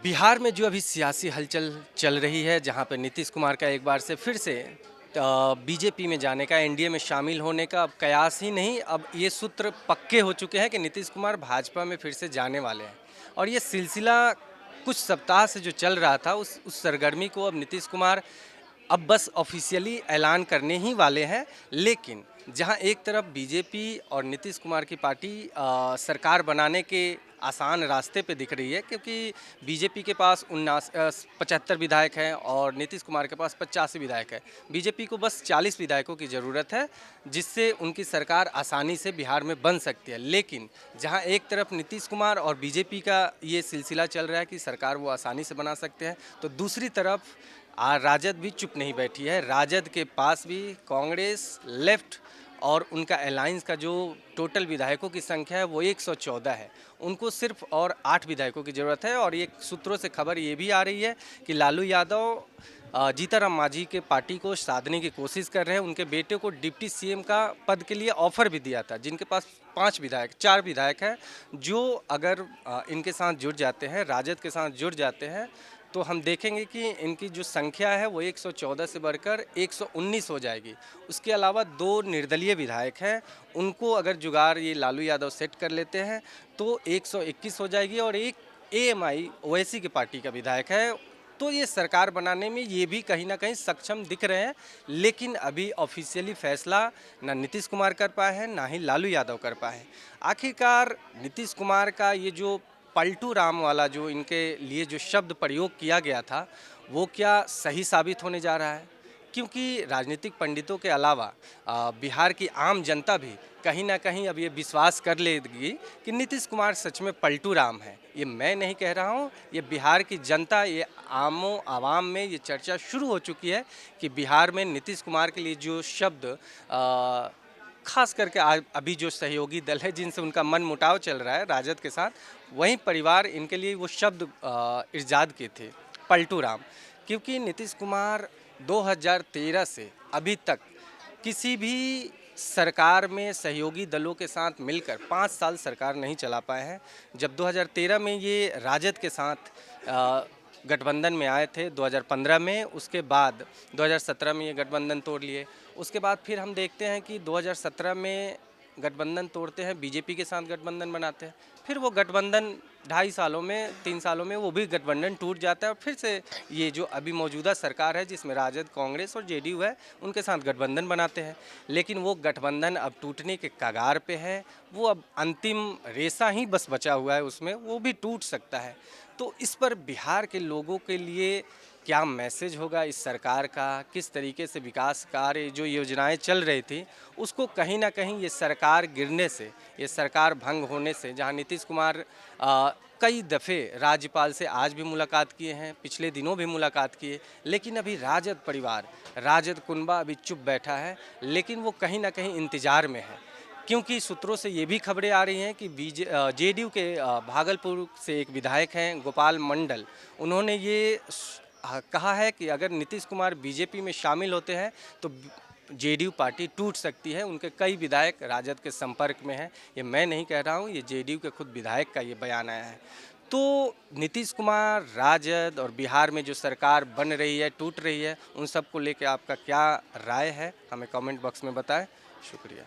बिहार में जो अभी सियासी हलचल चल रही है, जहां पर नीतीश कुमार का एक बार से फिर से बीजेपी में जाने का, एनडीए में शामिल होने का अब कयास ही नहीं, अब ये सूत्र पक्के हो चुके हैं कि नीतीश कुमार भाजपा में फिर से जाने वाले हैं। और ये सिलसिला कुछ सप्ताह से जो चल रहा था, उस सरगर्मी को अब नीतीश कुमार अब बस ऑफिशियली ऐलान करने ही वाले हैं। लेकिन जहां एक तरफ बीजेपी और नीतीश कुमार की पार्टी सरकार बनाने के आसान रास्ते पे दिख रही है, क्योंकि बीजेपी के पास 75 विधायक हैं और नीतीश कुमार के पास 85 विधायक है। बीजेपी को बस 40 विधायकों की ज़रूरत है, जिससे उनकी सरकार आसानी से बिहार में बन सकती है। लेकिन जहां एक तरफ नीतीश कुमार और बीजेपी का ये सिलसिला चल रहा है कि सरकार वो आसानी से बना सकते हैं, तो दूसरी तरफ राजद भी चुप नहीं बैठी है। राजद के पास भी कांग्रेस, लेफ्ट और उनका अलायंस का जो टोटल विधायकों की संख्या है वो 114 है। उनको सिर्फ और 8 विधायकों की ज़रूरत है। और ये सूत्रों से खबर ये भी आ रही है कि लालू यादव जीतन मांझी के पार्टी को साधने की कोशिश कर रहे हैं। उनके बेटे को डिप्टी सीएम का पद के लिए ऑफर भी दिया था, जिनके पास 4 विधायक हैं, जो अगर इनके साथ जुड़ जाते हैं, राजद के साथ जुड़ जाते हैं, तो हम देखेंगे कि इनकी जो संख्या है वो 114 से बढ़कर 119 हो जाएगी। उसके अलावा 2 निर्दलीय विधायक हैं, उनको अगर जुगाड़ ये लालू यादव सेट कर लेते हैं तो 121 हो जाएगी। और एक एएमआई ओवैसी की पार्टी का विधायक है, तो ये सरकार बनाने में ये भी कहीं ना कहीं सक्षम दिख रहे हैं। लेकिन अभी ऑफिशियली फैसला ना नीतीश कुमार कर पाए हैं, ना ही लालू यादव कर पाए हैं। आखिरकार नीतीश कुमार का ये जो पलटू राम वाला जो इनके लिए जो शब्द प्रयोग किया गया था, वो क्या सही साबित होने जा रहा है? क्योंकि राजनीतिक पंडितों के अलावा बिहार की आम जनता भी कहीं ना कहीं अब ये विश्वास कर लेगी कि नीतीश कुमार सच में पलटू राम है। ये मैं नहीं कह रहा हूँ, ये बिहार की जनता, ये आवाम में ये चर्चा शुरू हो चुकी है कि बिहार में नीतीश कुमार के लिए जो शब्द खास करके अभी जो सहयोगी दल है, जिनसे उनका मन मुटाव चल रहा है राजद के साथ, वहीं परिवार इनके लिए वो शब्द इजाद किए थे, पलटू राम। क्योंकि नीतीश कुमार 2013 से अभी तक किसी भी सरकार में सहयोगी दलों के साथ मिलकर 5 साल सरकार नहीं चला पाए हैं। जब 2013 में ये राजद के साथ गठबंधन में आए थे 2015 में, उसके बाद 2017 में ये गठबंधन तोड़ लिए। उसके बाद फिर हम देखते हैं कि 2017 में गठबंधन तोड़ते हैं, बीजेपी के साथ गठबंधन बनाते हैं, फिर वो गठबंधन 2.5 सालों में, 3 सालों में वो भी गठबंधन टूट जाता है। और फिर से ये जो अभी मौजूदा सरकार है, जिसमें राजद, कांग्रेस और जेडीयू है, उनके साथ गठबंधन बनाते हैं। लेकिन वो गठबंधन अब टूटने के कगार पे है। वो अब अंतिम रेसा ही बस बचा हुआ है, उसमें वो भी टूट सकता है। तो इस पर बिहार के लोगों के लिए क्या मैसेज होगा इस सरकार का? किस तरीके से विकास कार्य, जो योजनाएं चल रही थी, उसको कहीं ना कहीं ये सरकार गिरने से, ये सरकार भंग होने से, जहां नीतीश कुमार कई दफ़े राज्यपाल से आज भी मुलाकात किए हैं, पिछले दिनों भी मुलाकात किए, लेकिन अभी राजद परिवार, राजद कुनबा अभी चुप बैठा है। लेकिन वो कहीं ना कहीं इंतज़ार में है, क्योंकि सूत्रों से ये भी खबरें आ रही हैं कि जेडीयू के भागलपुर से एक विधायक हैं, गोपाल मंडल, उन्होंने ये कहा है कि अगर नीतीश कुमार बीजेपी में शामिल होते हैं तो जेडीयू पार्टी टूट सकती है। उनके कई विधायक राजद के संपर्क में हैं। ये मैं नहीं कह रहा हूँ, ये जेडीयू के खुद विधायक का ये बयान आया है। तो नीतीश कुमार, राजद और बिहार में जो सरकार बन रही है, टूट रही है, उन सब को लेकर आपका क्या राय है, हमें कमेंट बॉक्स में बताएं। शुक्रिया।